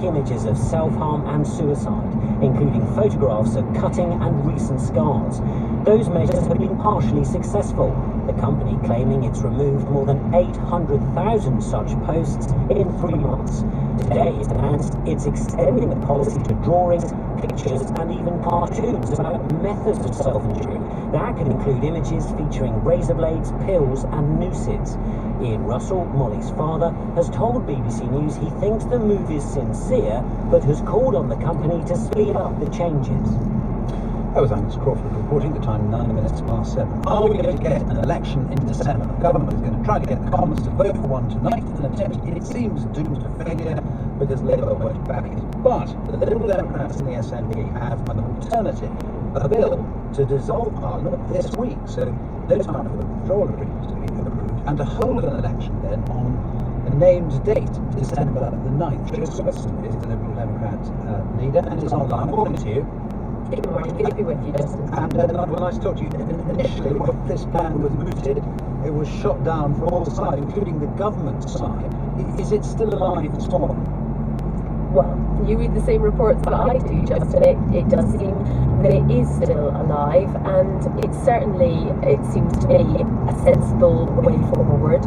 images of self-harm and suicide, including photographs of cutting and recent scars. Those measures have been partially successful, the company claiming it's removed more than 800,000 such posts in 3 months. Today it's announced it's extending the policy to drawings, pictures and even cartoons about methods of self-injury. That can include images featuring razor blades, pills and nooses. Ian Russell, Molly's father, has told BBC News he thinks the move is sincere, but has called on the company to speed up the changes. That was Angus Crawford reporting at the time 7:09. Are we going to get an election in December? The government is going to try to get the Commons to vote for one tonight, an attempt it seems doomed to failure because Labour won't back it. But the Liberal Democrats and the SNP have an alternative, a bill to dissolve Parliament this week, so no time for the withdrawal agreement to be approved, and to hold an election then on a named date, December the 9th. Joe Swenson is the Liberal Democrat leader and is online. Morning to you. Good morning, good to be with you, Justin. And nice to talk to you. Initially, when this plan was mooted, it was shot down from all sides, including the government side. Is it still alive this morning? Well, you read the same reports that I do, Justin. It does seem that it is still alive, and it seems to me, a sensible way forward.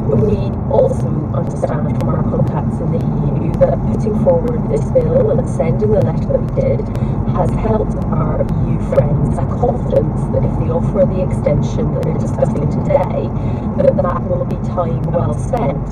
We also understand from our contacts in the EU that putting forward this bill and sending the letter that we did has helped our EU friends a confidence that if they offer the extension that they're discussing today, that will be time well spent.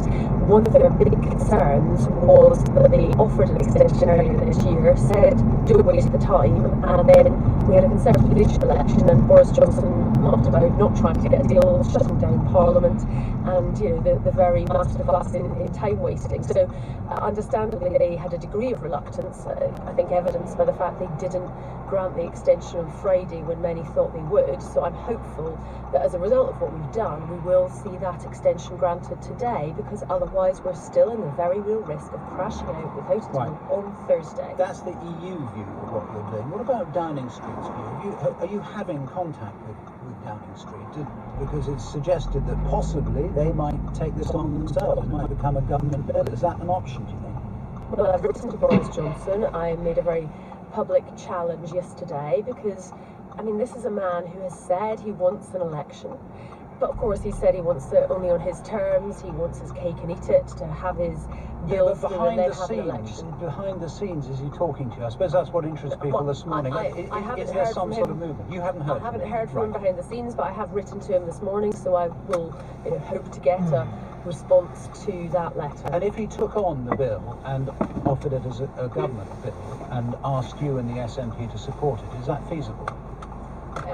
One of their big concerns was that they offered an extension earlier this year, said don't waste the time, and then we had a Conservative leadership election and Boris Johnson mocked about not trying to get a deal, shutting down Parliament, and the very masterclass in time wasting. So understandably they had a degree of reluctance, I think evidenced by the fact they didn't grant the extension on Friday when many thought they would. So I'm hopeful that as a result of what we've done, we will see that extension granted today, because otherwise we're still in the very real risk of crashing out without a deal on Thursday. That's the EU view of what you're doing. What about Downing Street's view? Are you having contact with Downing Street? Because it's suggested that possibly they might take this on themselves. It might become a government bill. Is that an option, do you think? Well, I've written to Boris Johnson. I made a very public challenge yesterday because, this is a man who has said he wants an election. But of course he said he wants it only on his terms, he wants his cake and eat it, to have his bill through and then have an election. Behind the scenes, is he talking to you? I suppose that's what interests people this morning. Is there some sort of movement? You haven't heard from him? I haven't heard from him behind the scenes, but I have written to him this morning, so I will hope to get a response to that letter. And if he took on the bill and offered it as a government bill and asked you and the SNP to support it, is that feasible?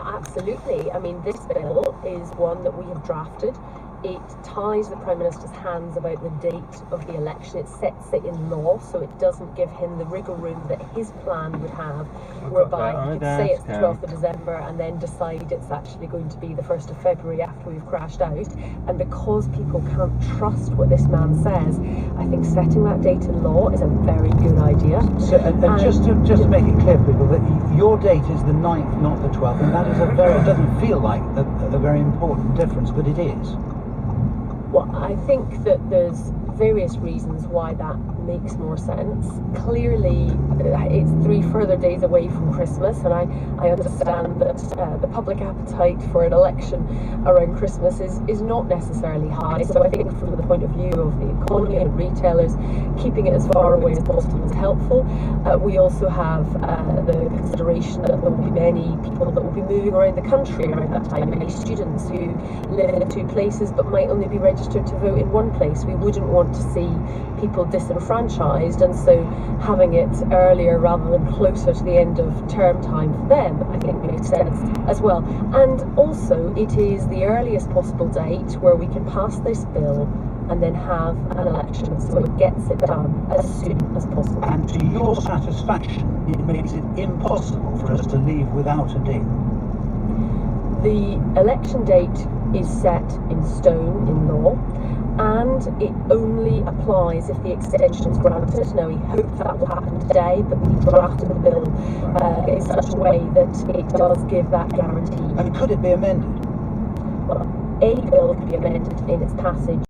Absolutely. This bill is one that we have drafted. It ties the Prime Minister's hands about the date of the election. It sets it in law, so it doesn't give him the wriggle room that his plan would have, whereby he could say it's the 12th of December and then decide it's actually going to be the 1st of February after we've crashed out. And because people can't trust what this man says, I think setting that date in law is a very good idea. So, and just to make it clear, people, that your date is the 9th, not the 12th, and that is it doesn't feel like a very important difference, but it is. Well, I think that there's various reasons why that makes more sense. Clearly, it's 3 further days away from Christmas, and I understand that the public appetite for an election around Christmas is not necessarily high. So I think from the point of view of the economy and retailers, keeping it as far away as possible is helpful. We also have the consideration that there will be many people that will be moving around the country around that time, many students who live in 2 places but might only be registered to vote in 1 place. We wouldn't want to see people disenfranchised, and so having it earlier rather than closer to the end of term time for them, I think makes sense as well. And also it is the earliest possible date where we can pass this bill and then have an election, so it gets it done as soon as possible. And to your satisfaction, it makes it impossible for us to leave without a deal. The election date is set in stone in law, and it only applies if the extension is granted. Now, we hope that will happen today, but we drafted the bill in such a way that it does give that guarantee. And could it be amended? Well, a bill could be amended in its passage